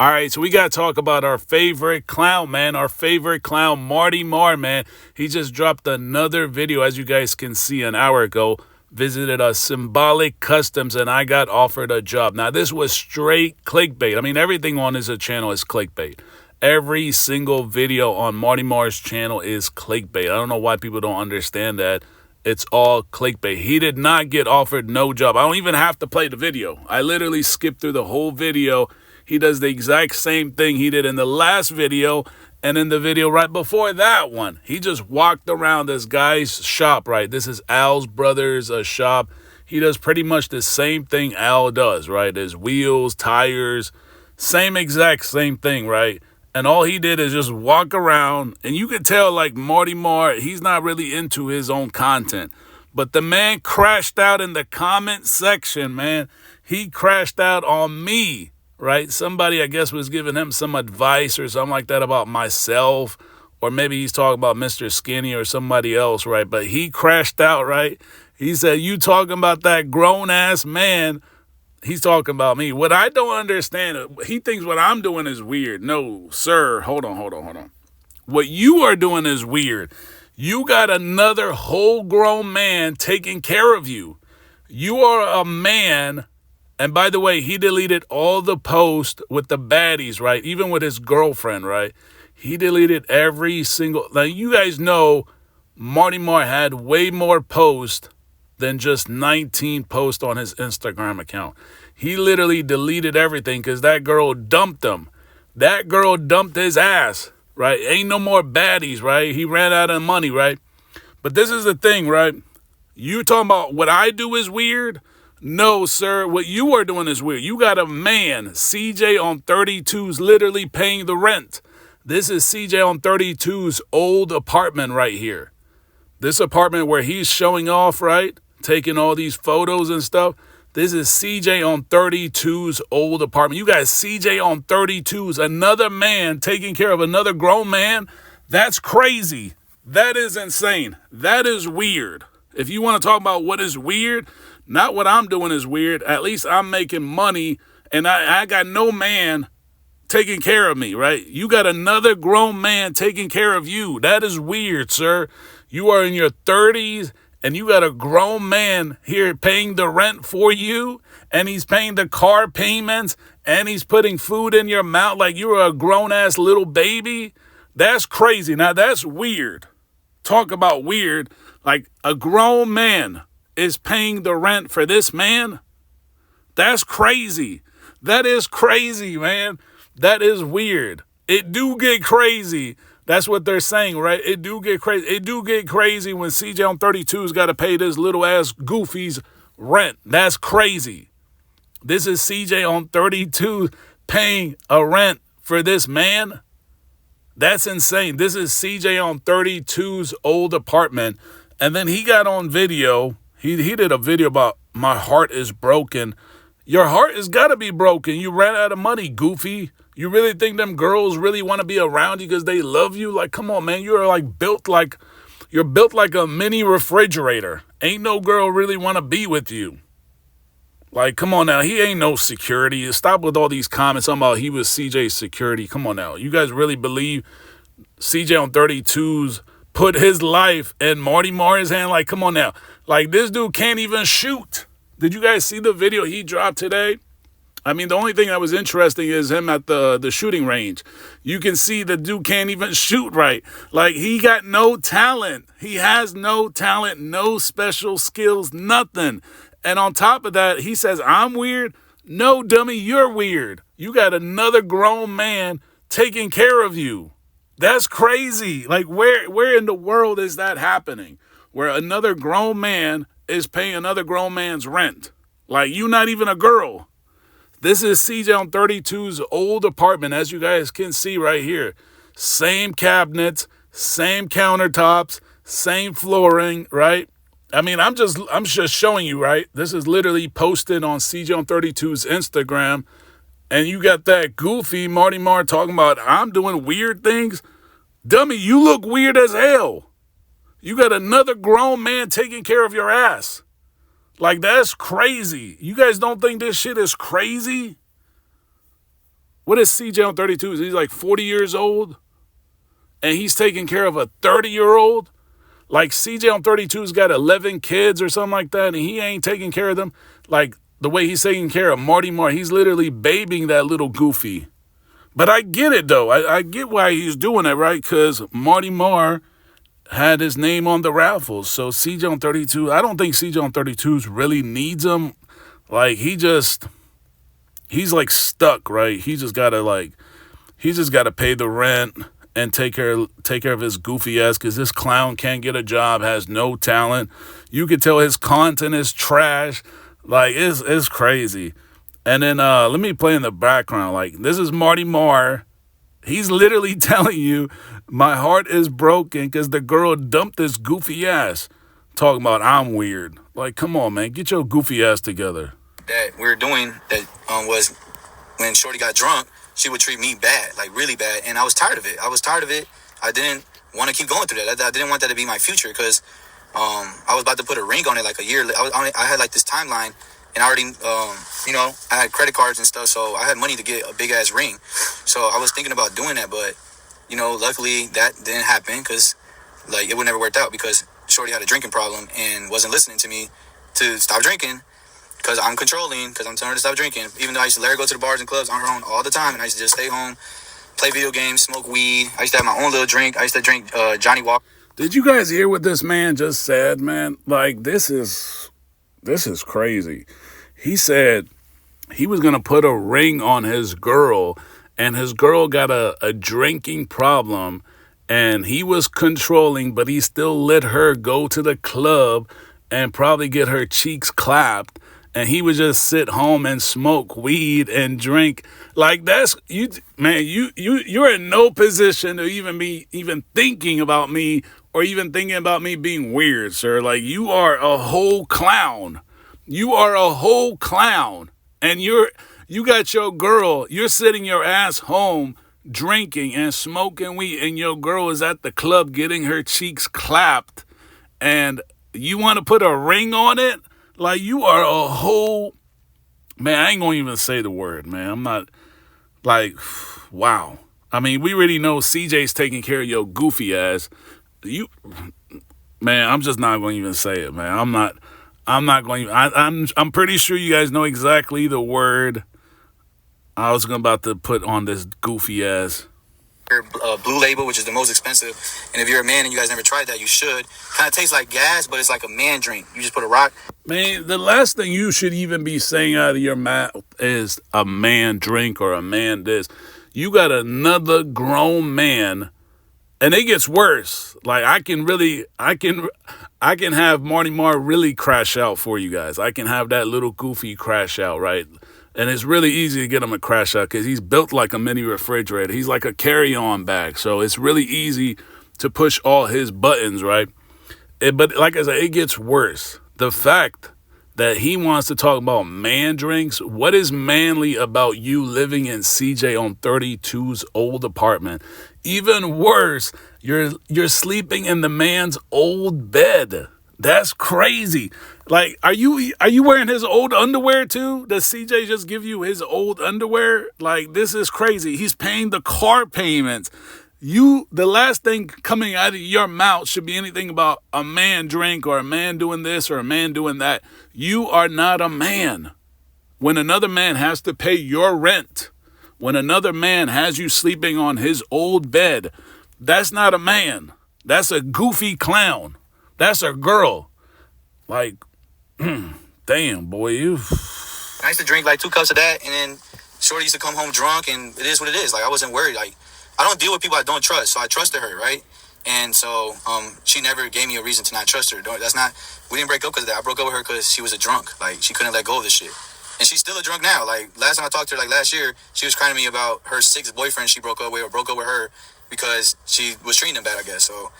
All right, so we got to talk about our favorite clown, man. Our favorite clown, Marty Marr, man. He just dropped another video, as you guys can see, an hour ago. Visited a Symbolic Customs, and I got offered a job. Now, this was straight clickbait. I mean, everything on his channel is clickbait. Every single video on Marty Marr's channel is clickbait. I don't know why people don't understand that. It's all clickbait. He did not get offered no job. I don't even have to play the video. I literally skipped through the whole video. He does the exact same thing he did in the last video and in the video right before that one. He just walked around this guy's shop, right? This is Al's brother's shop. He does pretty much the same thing Al does, right? His wheels, tires, same thing, right? And all he did is just walk around, and you could tell, like, Marty Marr, he's not really into his own content. But the man crashed out in the comment section, man. He crashed out on me, right? Somebody, I guess, was giving him some advice or something like that about myself. Or maybe he's talking about Mr. Skinny or somebody else, right? But he crashed out, right? He said, you talking about that grown-ass man. He's talking about me. What I don't understand, he thinks what I'm doing is weird. No, sir. Hold on. What you are doing is weird. You got another whole grown man taking care of you. You are a man. And by the way, he deleted all the posts with the baddies, right? Even with his girlfriend, right? He deleted every single. Now, you guys know Marty Marr had way more posts than just 19 posts on his Instagram account. He literally deleted everything because that girl dumped him. That girl dumped his ass, right? Ain't no more baddies, right? He ran out of money, right? But this is the thing, right? You talking about what I do is weird? No, sir. What you are doing is weird. You got a man, CJ on 32's, literally paying the rent. This is CJ on 32's old apartment right here. This apartment where he's showing off, right? Taking all these photos and stuff. This is CJ on 32's old apartment. You got CJ on 32's, another man taking care of another grown man. That's crazy. That is insane. That is weird. If you want to talk about what is weird, not what I'm doing is weird. At least I'm making money and I got no man taking care of me, right? You got another grown man taking care of you. That is weird, sir. You are in your 30s. And you got a grown man here paying the rent for you, and he's paying the car payments, and he's putting food in your mouth like you're a grown-ass little baby. That's crazy. Now, that's weird. Talk about weird. Like, a grown man is paying the rent for this man? That's crazy. That is crazy, man. That is weird. It do get crazy. That's what they're saying, right? It do get crazy. It do get crazy when CJ on 32's got to pay this little ass goofy's rent. That's crazy. This is CJ on 32 paying a rent for this man. That's insane. This is CJ on 32's old apartment. And then he got on video. He did a video about my heart is broken. Your heart has got to be broken. You ran out of money, goofy. You really think them girls really want to be around you because they love you? Like, come on, man. You're built like a mini refrigerator. Ain't no girl really want to be with you. Like, come on now. He ain't no security. Stop with all these comments talking about he was CJ's security. Come on now. You guys really believe CJ on 32's put his life in Marty Marr's hand? Like, come on now. Like, this dude can't even shoot. Did you guys see the video he dropped today? I mean, the only thing that was interesting is him at the shooting range. You can see the dude can't even shoot right. Like, he got no talent. He has no talent, no special skills, nothing. And on top of that, he says, I'm weird. No, dummy, you're weird. You got another grown man taking care of you. That's crazy. Like, where in the world is that happening? Where another grown man is paying another grown man's rent. Like, you not even a girl. This is CJ on 32's old apartment, as you guys can see right here. Same cabinets, same countertops, same flooring, right? I mean, I'm just showing you, right? This is literally posted on CJ on 32's Instagram. And you got that goofy Marty Marr talking about, I'm doing weird things. Dummy, you look weird as hell. You got another grown man taking care of your ass. Like, that's crazy. You guys don't think this shit is crazy? What is CJ on 32? He's like 40 years old, and he's taking care of a 30-year-old. Like, CJ on 32's got 11 kids or something like that, and he ain't taking care of them. Like, the way he's taking care of Marty Marr, he's literally babying that little goofy. But I get it, though. I get why he's doing it, right? Because Marty Marr had his name on the raffles. So CJ on 32, I don't think CJ on 32's really needs him. Like, he's like stuck, right? He just gotta pay the rent and take care of his goofy ass, because this clown can't get a job, has no talent. You could tell his content is trash. Like, it's crazy. And then let me play in the background. Like, this is Marty Marr. He's literally telling you, my heart is broken because the girl dumped this goofy ass. Talking about I'm weird. Like, come on, man. Get your goofy ass together. That we were doing that was when Shorty got drunk, she would treat me bad, like really bad. And I was tired of it. I didn't want to keep going through that. I didn't want that to be my future, because I was about to put a ring on it like a year. I had like this timeline. And I already, I had credit cards and stuff, so I had money to get a big-ass ring. So I was thinking about doing that, but, luckily that didn't happen, because, like, it would never worked out, because Shorty had a drinking problem and wasn't listening to me to stop drinking, because I'm controlling, because I'm telling her to stop drinking. Even though I used to let her go to the bars and clubs on her own all the time, and I used to just stay home, play video games, smoke weed. I used to have my own little drink. I used to drink Johnny Walker. Did you guys hear what this man just said, man? Like, this is crazy. He said he was going to put a ring on his girl, and his girl got a drinking problem, and he was controlling, but he still let her go to the club and probably get her cheeks clapped, and he would just sit home and smoke weed and drink. Like, that's, you, man, you're in no position to even be thinking about me, or even thinking about me being weird, sir. Like, you are a whole clown. You are a whole clown. And you got your girl, you're sitting your ass home drinking and smoking weed, and your girl is at the club getting her cheeks clapped, and you want to put a ring on it? Like, you are a whole, man, I ain't gonna even say the word, man. I'm not, like, wow. I mean, we already know CJ's taking care of your goofy ass. Man, I'm just not going to even say it, man. I'm not going to, I'm pretty sure you guys know exactly the word I was about to put on this goofy ass. Blue Label, which is the most expensive. And if you're a man and you guys never tried that, you should. Kind of tastes like gas, but it's like a man drink. You just put a rock. Man, the last thing you should even be saying out of your mouth is a man drink or a man this. You got another grown man. And it gets worse. Like, I can have Marty Marr really crash out for you guys. I can have that little goofy crash out, right? And it's really easy to get him a crash out because he's built like a mini refrigerator. He's like a carry-on bag. So it's really easy to push all his buttons, right? But like I said, it gets worse. The fact that he wants to talk about man drinks. What is manly about you living in CJ on 32's old apartment? Even worse, you're sleeping in the man's old bed. That's crazy. Like, are you wearing his old underwear too? Does CJ just give you his old underwear? Like, this is crazy. He's paying the car payments. The last thing coming out of your mouth should be anything about a man drink or a man doing this or a man doing that. You are not a man. When another man has to pay your rent, when another man has you sleeping on his old bed, that's not a man. That's a goofy clown. That's a girl. Like, damn, boy, you. I used to drink like 2 cups of that, and then Shorty used to come home drunk, and it is what it is. Like, I wasn't worried. Like, I don't deal with people I don't trust, so I trusted her, right? And so she never gave me a reason to not trust her. We didn't break up because of that. I broke up with her because she was a drunk. Like, she couldn't let go of this shit. And she's still a drunk now. Like, last time I talked to her, like last year, she was crying to me about her 6th boyfriend she broke up with her because she was treating him bad, I guess. So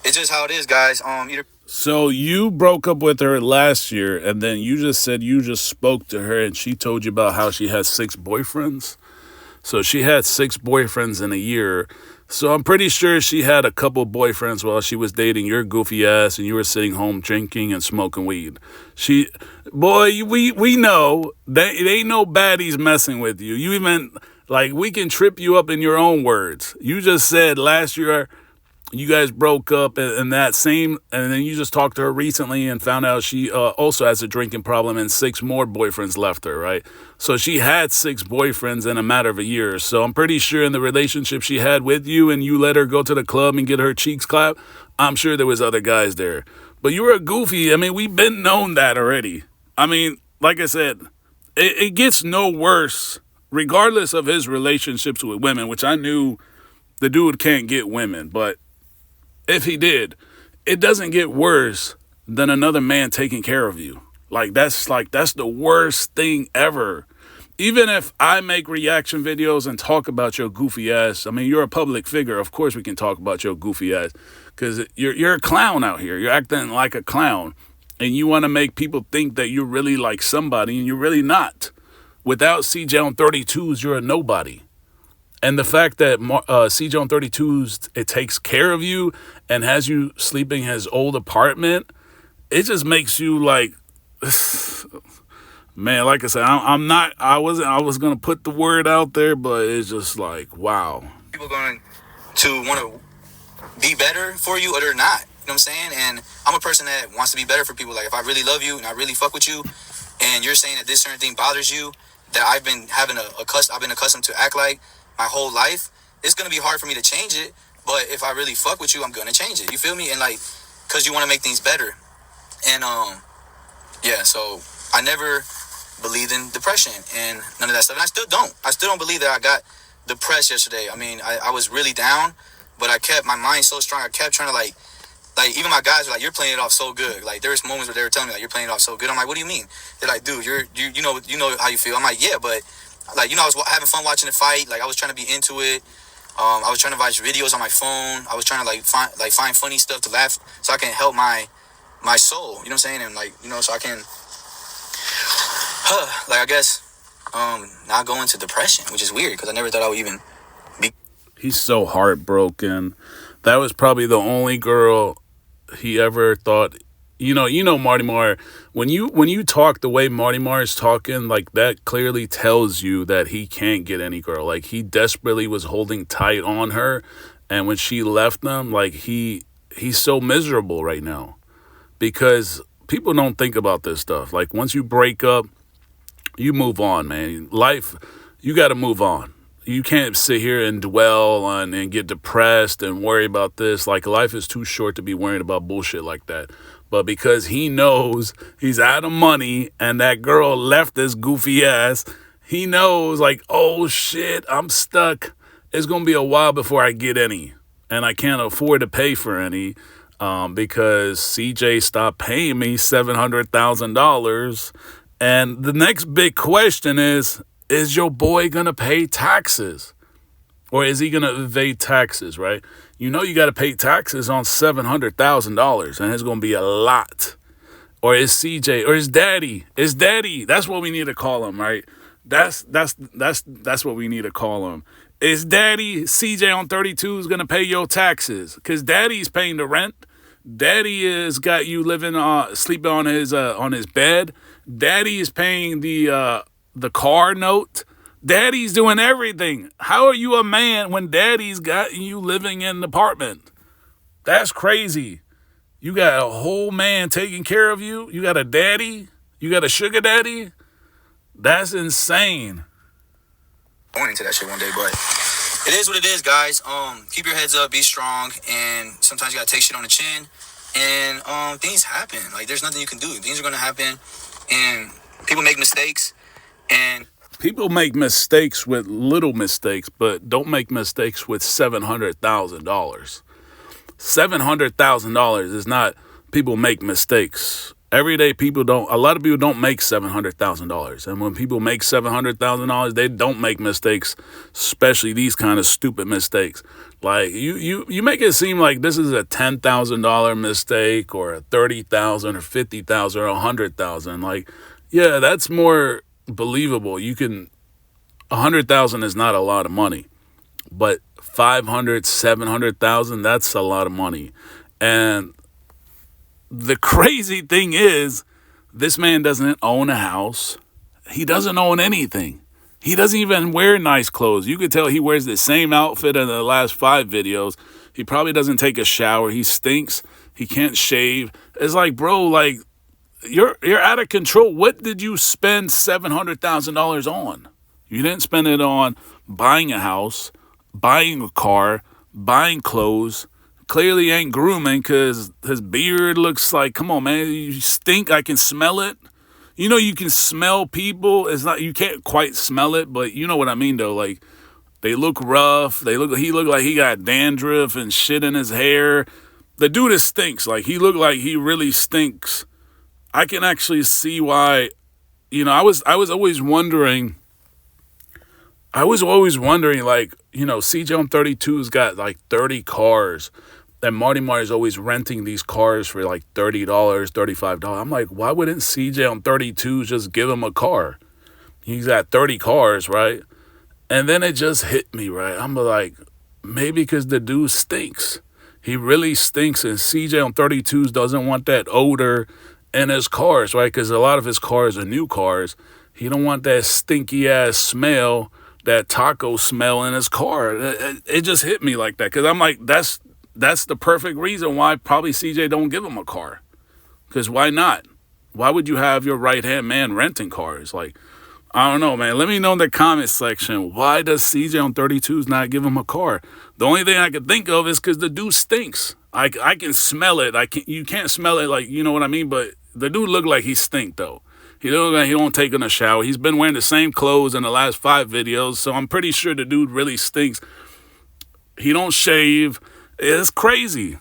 it's just how it is, guys. So you broke up with her last year, and then you just said you just spoke to her, and she told you about how she has 6 boyfriends? So she had 6 boyfriends in a year. So I'm pretty sure she had a couple boyfriends while she was dating your goofy ass and you were sitting home drinking and smoking weed. We know. They ain't no baddies messing with you. Like, we can trip you up in your own words. You just said last year you guys broke up, and then you just talked to her recently and found out she also has a drinking problem, and 6 more boyfriends left her, right? So she had 6 boyfriends in a matter of a year. So I'm pretty sure in the relationship she had with you, and you let her go to the club and get her cheeks clapped, I'm sure there was other guys there. But you were a goofy. I mean, we've been known that already. I mean, like I said, it gets no worse, regardless of his relationships with women, which I knew the dude can't get women, but if he did, it doesn't get worse than another man taking care of you. That's the worst thing ever. Even if I make reaction videos and talk about your goofy ass, I mean, you're a public figure. Of course we can talk about your goofy ass, because you're a clown out here. You're acting like a clown, and you want to make people think that you're really like somebody, and you're really not. Without CJ on 32s, you're a nobody. And the fact that CJ on 32s, it takes care of you and has you sleeping in his old apartment, it just makes you like, man, like I said, I was going to put the word out there, but it's just like, wow. People going to want to be better for you or they're not. You know what I'm saying? And I'm a person that wants to be better for people. Like, if I really love you and I really fuck with you, and you're saying that this certain thing bothers you, that I've been accustomed to act like my whole life, it's going to be hard for me to change it. But if I really fuck with you, I'm going to change it. You feel me? And like, because you want to make things better. And yeah, so I never believed in depression and none of that stuff. And I still don't believe that I got depressed yesterday. I mean, I was really down, but I kept my mind so strong. I kept trying to like even my guys were like, you're playing it off so good. Like, there was moments where they were telling me like, you're playing it off so good. I'm like, what do you mean? They're like, dude, you know how you feel. I'm like, yeah, but like, I was having fun watching the fight. Like, I was trying to be into it. I was trying to watch videos on my phone. I was trying to find funny stuff to laugh so I can help my soul. You know what I'm saying? And like, so I can like, I guess not go into depression, which is weird because I never thought I would even be. He's so heartbroken. That was probably the only girl he ever thought. Marty Mar, when you talk the way Marty Mar is talking, like, that clearly tells you that he can't get any girl. Like, he desperately was holding tight on her, and when she left him, like, he's so miserable right now, because people don't think about this stuff. Like, once you break up, you move on, man. Life, you got to move on. You can't sit here and dwell on and get depressed and worry about this. Like, life is too short to be worrying about bullshit like that. But because he knows he's out of money and that girl left this goofy ass, he knows, like, oh shit, I'm stuck. It's going to be a while before I get any. And I can't afford to pay for any because CJ stopped paying me $700,000. And the next big question is your boy going to pay taxes? Or is he going to evade taxes, right? You got to pay taxes on $700,000, and it's going to be a lot. Or is CJ, or is Daddy? Is Daddy? That's what we need to call him, right? That's what we need to call him. Is Daddy, CJ on 32 is going to pay your taxes? Because Daddy's paying the rent. Daddy has got you sleeping on his bed. Daddy is paying the car note. Daddy's doing everything. How are you a man when Daddy's got you living in an apartment? That's crazy. You got a whole man taking care of you. You got a daddy. You got a sugar daddy. That's insane. Going into that shit one day, but it is what it is, guys. Keep your heads up, be strong, and sometimes you gotta take shit on the chin. And things happen. Like, there's nothing you can do. Things are gonna happen, and people make mistakes, and people make mistakes with little mistakes, but don't make mistakes with $700,000. $700,000 is not people make mistakes. Everyday a lot of people don't make $700,000. And when people make $700,000, they don't make mistakes, especially these kind of stupid mistakes. Like, you make it seem like this is a $10,000 mistake or a $30,000 or $50,000 or $100,000. Like, yeah, that's more believable. 100,000 is not a lot of money, but 500, 700,000, that's a lot of money. And the crazy thing is, this man doesn't own a house. He doesn't own anything. He doesn't even wear nice clothes. You could tell he wears the same outfit in the last 5 videos. He probably doesn't take a shower. He stinks. He can't shave. It's like, bro, like, you're out of control. What did you spend $700,000 on? You didn't spend it on buying a house, buying a car, buying clothes. Clearly ain't grooming because his beard looks like, come on, man, you stink. I can smell it. You know, you can smell people. It's not, you can't quite smell it, but you know what I mean, though. Like, they look rough. He looked like he got dandruff and shit in his hair. The dude stinks. Like, he looked like he really stinks. I can actually see why, you know, I was always wondering, like, you know, CJ on 32's got like 30 cars. And Marty is always renting these cars for like $30, $35. I'm like, why wouldn't CJ on 32 just give him a car? He's got 30 cars, right? And then it just hit me, right? I'm like, maybe because the dude stinks. He really stinks, and CJ on 32s doesn't want that odor in his cars, right? Because a lot of his cars are new cars. He don't want that stinky-ass smell, that taco smell in his car. It just hit me like that because I'm like, that's the perfect reason why probably CJ don't give him a car. Because why not? Why would you have your right-hand man renting cars? Like, I don't know, man. Let me know in the comment section. Why does CJ on 32s not give him a car? The only thing I could think of is because the dude stinks. I can smell it. You can't smell it, like, you know what I mean? But the dude look like he stink, though. He look like he don't take in a shower. He's been wearing the same clothes in the last 5 videos, so I'm pretty sure the dude really stinks. He don't shave. It's crazy.